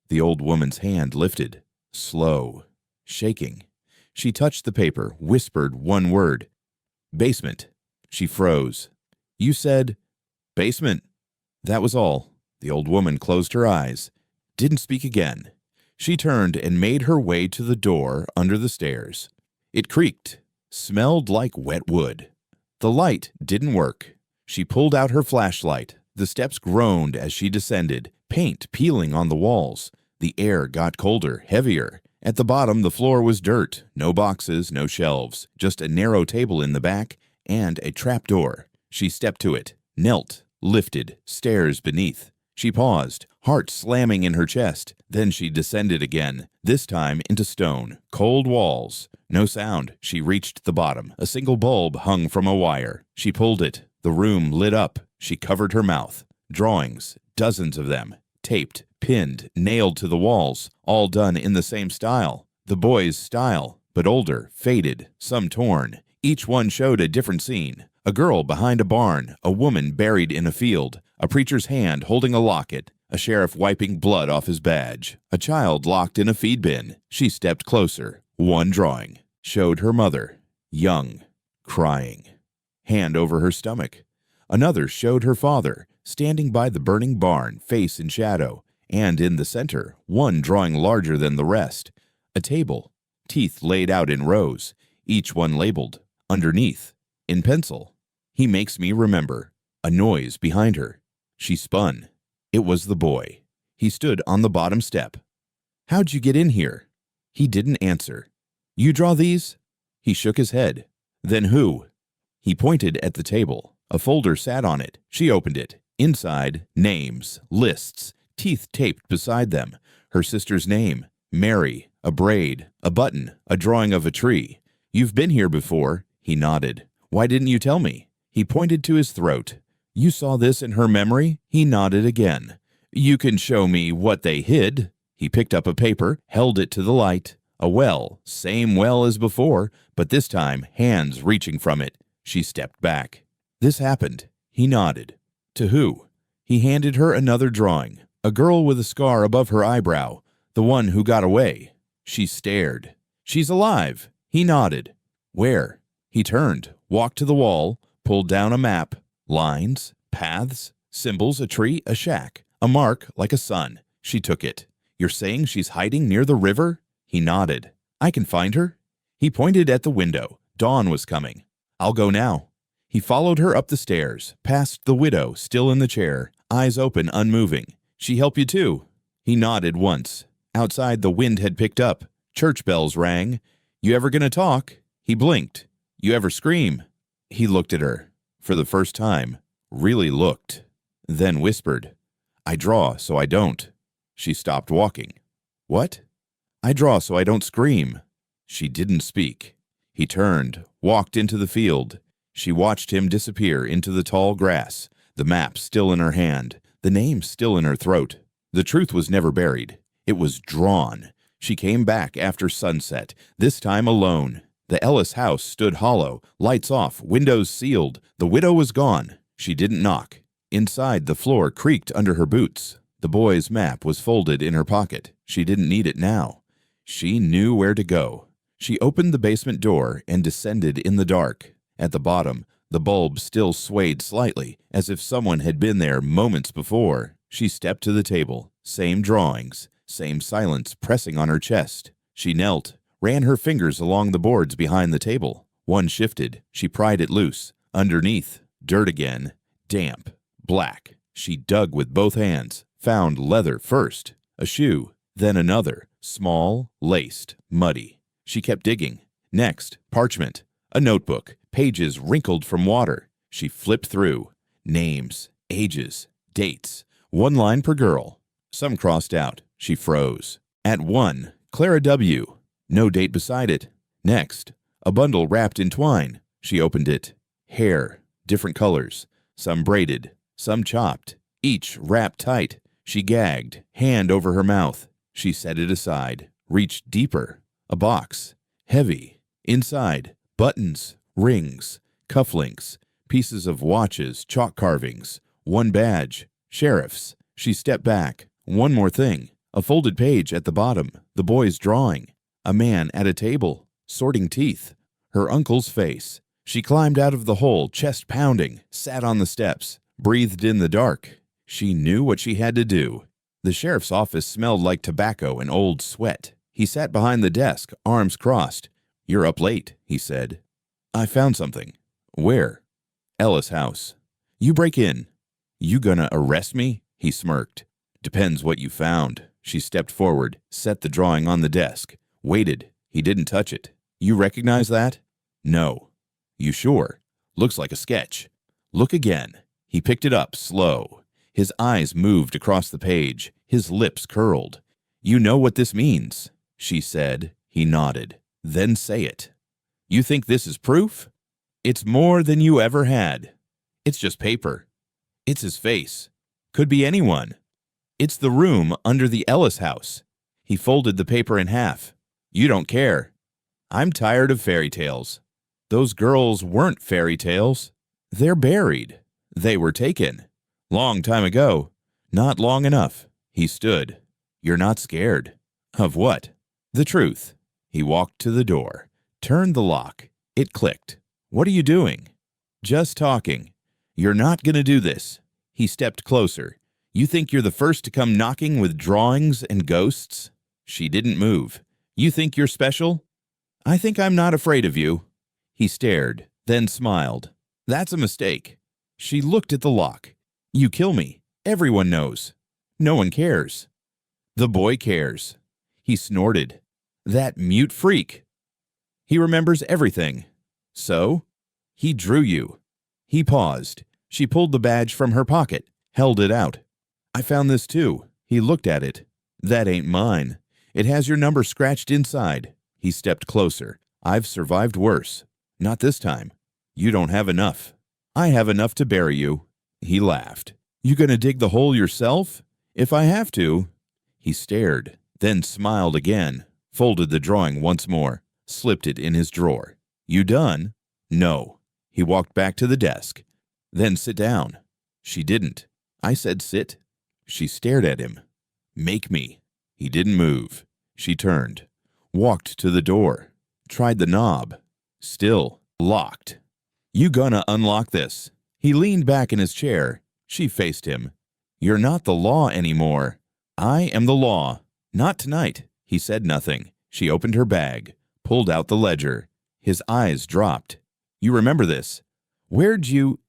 The old woman's hand lifted. Slow. Shaking. She touched the paper, whispered one word. Basement. She froze. You said, basement. That was all. The old woman closed her eyes. Didn't speak again. She turned and made her way to the door under the stairs. It creaked. Smelled like wet wood. The light didn't work. She pulled out her flashlight. The steps groaned as she descended, paint peeling on the walls. The air got colder, heavier. At the bottom, the floor was dirt. No boxes, no shelves. Just a narrow table in the back and a trapdoor. She stepped to it, knelt, lifted, stairs beneath. She paused, heart slamming in her chest. Then she descended again, this time into stone, cold walls. No sound. She reached the bottom. A single bulb hung from a wire. She pulled it. The room lit up. She covered her mouth. Drawings, dozens of them, taped, pinned, nailed to the walls, all done in the same style. The boy's style, but older, faded, some torn. Each one showed a different scene. A girl behind a barn, a woman buried in a field, a preacher's hand holding a locket, a sheriff wiping blood off his badge, a child locked in a feed bin. She stepped closer. One drawing showed her mother, young, crying, hand over her stomach. Another showed her father, standing by the burning barn, face in shadow. and in the center, one drawing larger than the rest. A table, teeth laid out in rows, each one labeled, underneath, in pencil. He makes me remember. A noise behind her. She spun. It was the boy. He stood on the bottom step. "How'd you get in here?" He didn't answer. "You draw these?" He shook his head. "Then who?" He pointed at the table. A folder sat on it. She opened it. Inside, names, lists, teeth taped beside them. Her sister's name, Mary, a braid, a button, a drawing of a tree. "You've been here before." He nodded. "Why didn't you tell me?" He pointed to his throat. "You saw this in her memory?" He nodded again. "You can show me what they hid." He picked up a paper, held it to the light. A well, same well as before, but this time hands reaching from it. She stepped back. "This happened." He nodded. "To who?" He handed her another drawing. A girl with a scar above her eyebrow. The one who got away. She stared. "She's alive." He nodded. "Where?" He turned, walked to the wall, pulled down a map. Lines, paths, symbols, a tree, a shack, a mark like a sun. She took it. "You're saying she's hiding near the river?" He nodded. "I can find her." He pointed at the window. Dawn was coming. "I'll go now." He followed her up the stairs, past the widow, still in the chair, eyes open, unmoving. "She help you too?" He nodded once. Outside, the wind had picked up. Church bells rang. "You ever gonna talk?" He blinked. "You ever scream?" He looked at her. For the first time. Really looked. Then whispered, "I draw so I don't." She stopped walking. "What?" "I draw so I don't scream." She didn't speak. He turned, walked into the field. She watched him disappear into the tall grass, the map still in her hand, the name still in her throat. The truth was never buried. It was drawn. She came back after sunset, this time alone. The Ellis house stood hollow, lights off, windows sealed. The widow was gone. She didn't knock. Inside, the floor creaked under her boots. The boy's map was folded in her pocket. She didn't need it now. She knew where to go. She opened the basement door and descended in the dark. At the bottom, the bulb still swayed slightly, as if someone had been there moments before. She stepped to the table. Same drawings, same silence pressing on her chest. She knelt, ran her fingers along the boards behind the table. One shifted. She pried it loose. Underneath, dirt again. Damp. Black. She dug with both hands. Found leather first. A shoe. Then another. Small, laced, muddy. She kept digging. Next, parchment. A notebook. Pages wrinkled from water. She flipped through. Names. Ages. Dates. One line per girl. Some crossed out. She froze. At 1, Clara W. No date beside it. Next, a bundle wrapped in twine. She opened it. Hair, different colors. Some braided, some chopped. Each wrapped tight. She gagged, hand over her mouth. She set it aside, reached deeper. A box, heavy. Inside, buttons, rings, cufflinks, pieces of watches, chalk carvings. One badge, sheriff's. She stepped back. One more thing. A folded page at the bottom. The boy's drawing. A man at a table, sorting teeth. Her uncle's face. She climbed out of the hole, chest pounding, sat on the steps, breathed in the dark. She knew what she had to do. The sheriff's office smelled like tobacco and old sweat. He sat behind the desk, arms crossed. "You're up late," he said. "I found something." "Where?" "Ellis house." "You break in." "You gonna arrest me?" He smirked. "Depends what you found." She stepped forward, set the drawing on the desk. Waited. He didn't touch it. "You recognize that?" "No." "You sure? Looks like a sketch." "Look again." He picked it up, slow. His eyes moved across the page. His lips curled. "You know what this means," she said. He nodded. "Then say it." "You think this is proof?" "It's more than you ever had." "It's just paper." "It's his face." "Could be anyone." "It's the room under the Ellis house." He folded the paper in half. "You don't care." "I'm tired of fairy tales." "Those girls weren't fairy tales. They're buried." "They were taken." "Long time ago." "Not long enough." He stood. "You're not scared." "Of what?" "The truth." He walked to the door, turned the lock. It clicked. "What are you doing?" "Just talking." "You're not going to do this." He stepped closer. You think you're the first to come knocking with drawings and ghosts? She didn't move. You think you're special? I think I'm not afraid of you. He stared, then smiled. That's a mistake. She looked at the lock. You kill me. Everyone knows. No one cares. The boy cares. He snorted. That mute freak. He remembers everything. So? He drew you. He paused. She pulled the badge from her pocket, held it out. I found this too. He looked at it. That ain't mine. It has your number scratched inside. He stepped closer. I've survived worse. Not this time. You don't have enough. I have enough to bury you. He laughed. You gonna dig the hole yourself? If I have to. He stared, then smiled again, folded the drawing once more, slipped it in his drawer. You done? No. He walked back to the desk. Then sit down. She didn't. I said sit. She stared at him. Make me. He didn't move. She turned, walked to the door, tried the knob. Still locked. You gonna unlock this? He leaned back in his chair. She faced him. You're not the law anymore. I am the law. Not tonight. He said nothing. She opened her bag, pulled out the ledger. His eyes dropped. You remember this? Where'd you...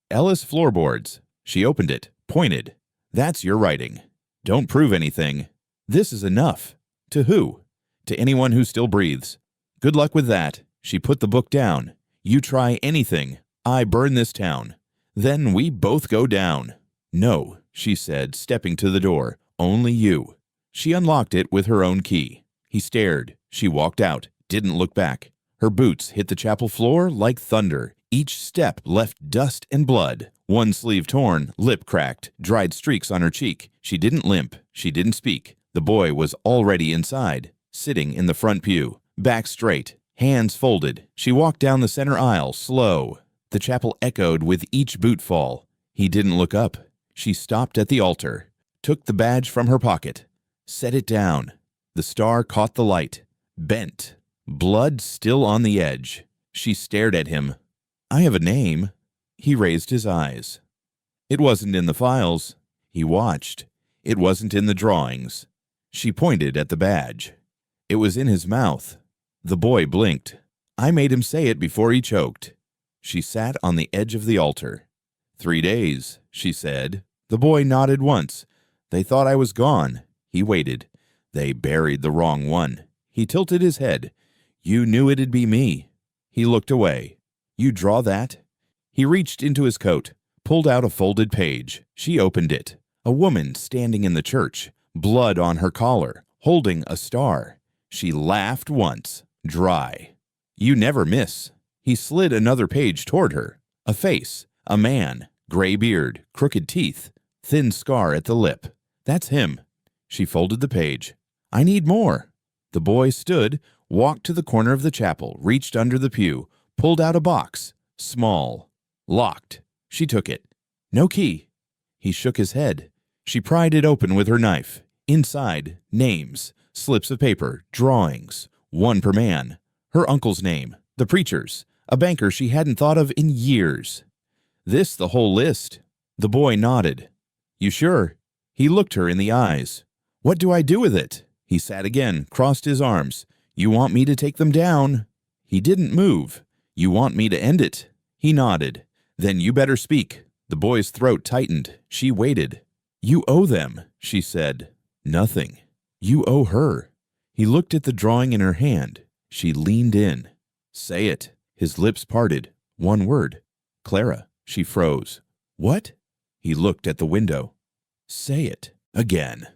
Ellis Floorboards. She opened it, pointed. That's your writing. Don't prove anything. This is enough. To who? To anyone who still breathes. Good luck with that. She put the book down. You try anything. I burn this town. Then we both go down. No, she said, stepping to the door. Only you. She unlocked it with her own key. He stared. She walked out, didn't look back. Her boots hit the chapel floor like thunder. Each step left dust and blood. One sleeve torn, lip cracked, dried streaks on her cheek. She didn't limp. She didn't speak. The boy was already inside, sitting in the front pew, back straight, hands folded. She walked down the center aisle, slow. The chapel echoed with each bootfall. He didn't look up. She stopped at the altar, took the badge from her pocket, set it down. The star caught the light, bent, blood still on the edge. She stared at him. I have a name. He raised his eyes. It wasn't in the files. He watched. It wasn't in the drawings. She pointed at the badge. It was in his mouth. The boy blinked. I made him say it before he choked. She sat on the edge of the altar. 3 days, she said. The boy nodded once. They thought I was gone. He waited. They buried the wrong one. He tilted his head. You knew it'd be me. He looked away. You draw that? He reached into his coat, pulled out a folded page. She opened it. A woman standing in the church, blood on her collar, holding a star. She laughed once, dry. You never miss. He slid another page toward her. A face, a man, gray beard, crooked teeth, thin scar at the lip. That's him. She folded the page. I need more. The boy stood, walked to the corner of the chapel, reached under the pew, pulled out a box, small, locked. She took it. No key. He shook his head. She pried it open with her knife. Inside, names, slips of paper, drawings, one per man. Her uncle's name, the preacher's, a banker she hadn't thought of in years. This the whole list. The boy nodded. You sure? He looked her in the eyes. What do I do with it? He sat again, crossed his arms. You want me to take them down? He didn't move. You want me to end it? He nodded. Then you better speak. The boy's throat tightened. She waited. You owe them, she said. Nothing. You owe her. He looked at the drawing in her hand. She leaned in. Say it. His lips parted. One word. Clara. She froze. What? He looked at the window. Say it. Again.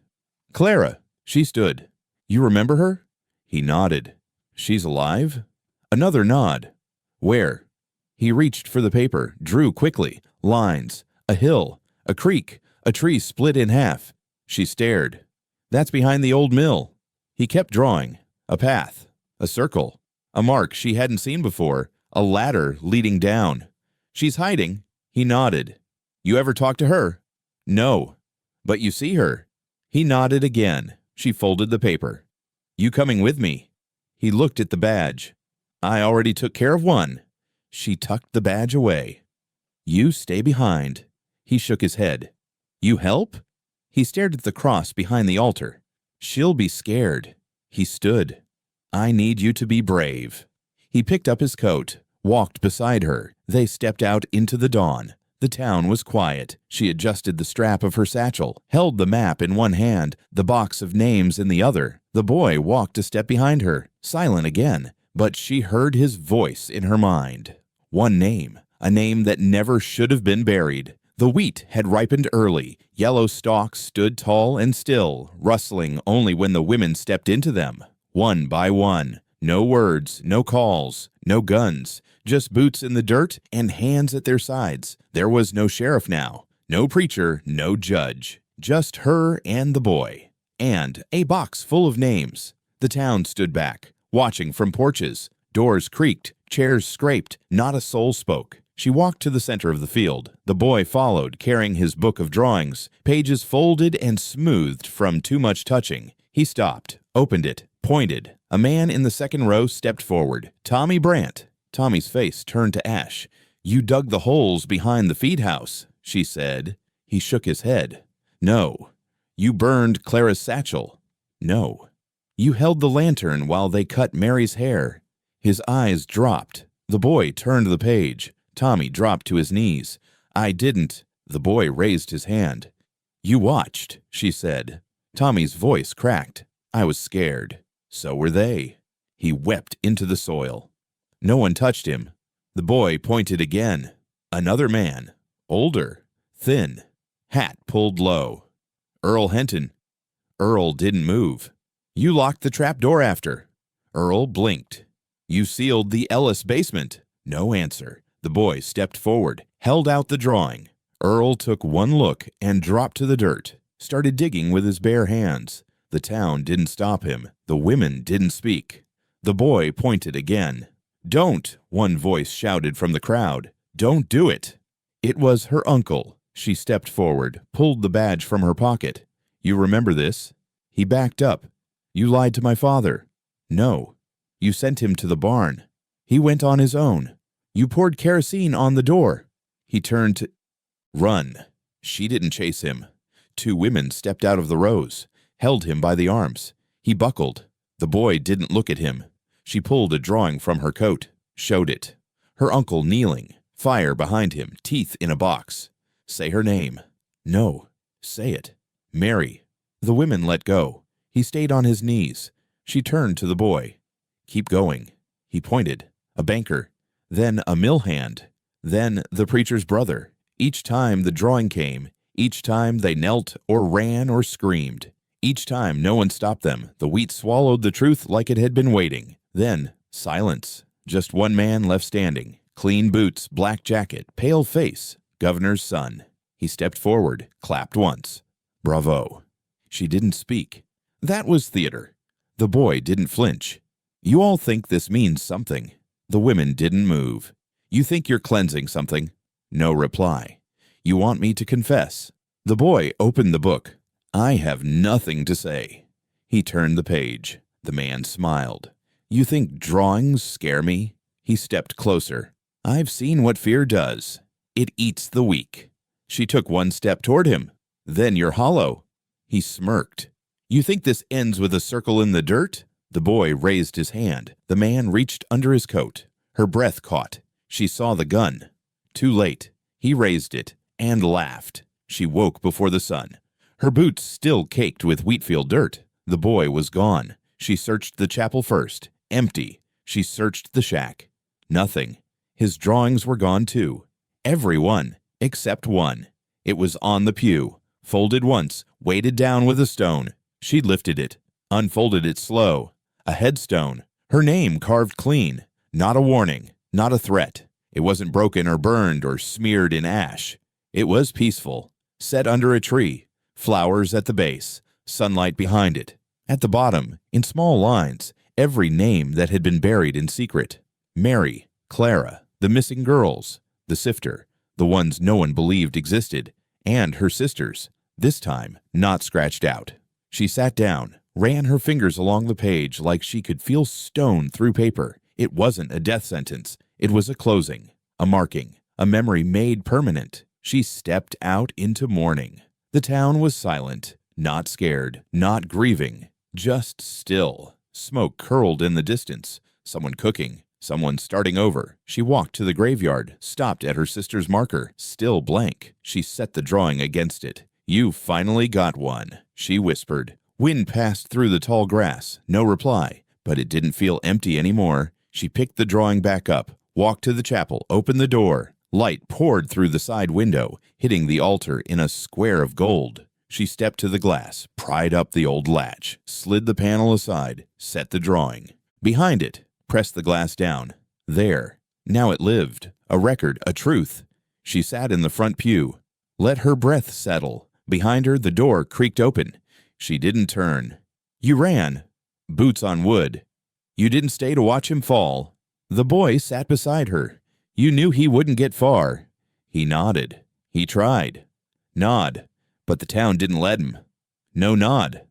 Clara. She stood. You remember her? He nodded. She's alive? Another nod. Where? He reached for the paper, drew quickly. Lines. A hill. A creek. A tree split in half. She stared. That's behind the old mill. He kept drawing. A path. A circle. A mark she hadn't seen before. A ladder leading down. She's hiding. He nodded. You ever talk to her? No. But you see her. He nodded again. She folded the paper. You coming with me? He looked at the badge. I already took care of one. She tucked the badge away. You stay behind. He shook his head. You help? He stared at the cross behind the altar. She'll be scared. He stood. I need you to be brave. He picked up his coat, walked beside her. They stepped out into the dawn. The town was quiet. She adjusted the strap of her satchel, held the map in one hand, the box of names in the other. The boy walked a step behind her, silent again, but she heard his voice in her mind. One name, a name that never should have been buried. The wheat had ripened early. Yellow stalks stood tall and still, rustling only when the women stepped into them. One by one. No words, no calls, no guns, just boots in the dirt and hands at their sides. There was no sheriff now, no preacher, no judge. Just her and the boy. And a box full of names. The town stood back, watching from porches. Doors creaked, chairs scraped, not a soul spoke. She walked to the center of the field. The boy followed, carrying his book of drawings, pages folded and smoothed from too much touching. He stopped, opened it, pointed. A man in the second row stepped forward. Tommy Brandt. Tommy's face turned to ash. You dug the holes behind the feed house, she said. He shook his head. No. You burned Clara's satchel. No. You held the lantern while they cut Mary's hair. His eyes dropped. The boy turned the page. Tommy dropped to his knees. I didn't. The boy raised his hand. You watched, she said. Tommy's voice cracked. I was scared. So were they. He wept into the soil. No one touched him. The boy pointed again. Another man. Older. Thin. Hat pulled low. Earl Henton. Earl didn't move. You locked the trap door after. Earl blinked. You sealed the Ellis basement. No answer. The boy stepped forward, held out the drawing. Earl took one look and dropped to the dirt, started digging with his bare hands. The town didn't stop him. The women didn't speak. The boy pointed again. Don't, one voice shouted from the crowd. Don't do it. It was her uncle. She stepped forward, pulled the badge from her pocket. You remember this? He backed up. You lied to my father. No. You sent him to the barn. He went on his own. You poured kerosene on the door. He turned to... Run. She didn't chase him. Two women stepped out of the rows, held him by the arms. He buckled. The boy didn't look at him. She pulled a drawing from her coat, showed it. Her uncle kneeling, fire behind him, teeth in a box. Say her name. No. Say it. Mary. The women let go. He stayed on his knees. She turned to the boy. Keep going. He pointed. A banker. Then a mill hand. Then the preacher's brother. Each time the drawing came, each time they knelt or ran or screamed. Each time no one stopped them. The wheat swallowed the truth like it had been waiting. Then silence. Just one man left standing. Clean boots, black jacket, pale face. Governor's son. He stepped forward, clapped once. Bravo. She didn't speak. That was theater. The boy didn't flinch. You all think this means something. The women didn't move. You think you're cleansing something? No reply. You want me to confess? The boy opened the book. I have nothing to say. He turned the page. The man smiled. You think drawings scare me? He stepped closer. I've seen what fear does. It eats the weak. She took one step toward him. Then you're hollow. He smirked. You think this ends with a circle in the dirt? The boy raised his hand. The man reached under his coat. Her breath caught. She saw the gun. Too late. He raised it and laughed. She woke before the sun. Her boots still caked with wheatfield dirt. The boy was gone. She searched the chapel first. Empty. She searched the shack. Nothing. His drawings were gone too. Every one, except one. It was on the pew, folded once, weighted down with a stone. She lifted it, unfolded it slow. A headstone, her name carved clean. Not a warning, not a threat. It wasn't broken or burned or smeared in ash. It was peaceful, set under a tree, flowers at the base, sunlight behind it. At the bottom, in small lines, every name that had been buried in secret. Mary, Clara, the missing girls, the Sifter, the ones no one believed existed, and her sisters, this time not scratched out. She sat down, ran her fingers along the page like she could feel stone through paper. It wasn't a death sentence. It was a closing, a marking, a memory made permanent. She stepped out into mourning. The town was silent, not scared, not grieving, just still. Smoke curled in the distance. Someone cooking, someone starting over. She walked to the graveyard, stopped at her sister's marker, still blank. She set the drawing against it. "You finally got one," she whispered. Wind passed through the tall grass. No reply, but it didn't feel empty anymore. She picked the drawing back up, walked to the chapel, opened the door. Light poured through the side window, hitting the altar in a square of gold. She stepped to the glass, pried up the old latch, slid the panel aside, set the drawing. Behind it, pressed the glass down. There. Now it lived. A record, a truth. She sat in the front pew. Let her breath settle. Behind her, the door creaked open. She didn't turn. "You ran." Boots on wood. "You didn't stay to watch him fall." The boy sat beside her. "You knew he wouldn't get far." He nodded. He tried. Nod. But the town didn't let him. No nod.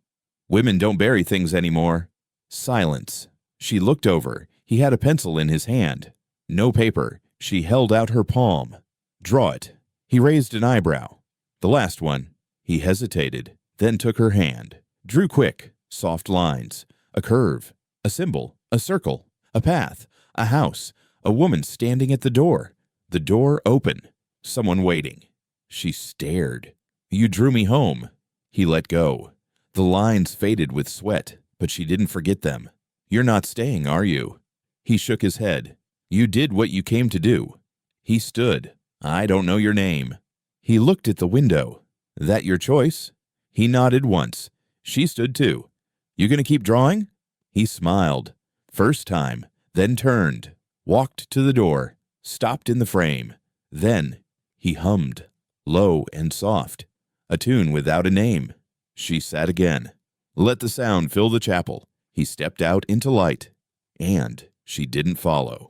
Women don't bury things anymore. Silence. She looked over. He had a pencil in his hand. No paper. She held out her palm. "Draw it." He raised an eyebrow. "The last one." He hesitated, then took her hand. Drew quick, soft lines. A curve. A symbol. A circle. A path. A house. A woman standing at the door. The door open. Someone waiting. She stared. "You drew me home." He let go. The lines faded with sweat, but she didn't forget them. "You're not staying, are you?" He shook his head. "You did what you came to do." He stood. "I don't know your name." He looked at the window. "That your choice?" He nodded once. She stood too. "You gonna keep drawing?" He smiled. First time, then turned, walked to the door, stopped in the frame. Then he hummed, low and soft, a tune without a name. She sat again. Let the sound fill the chapel. He stepped out into light, and she didn't follow.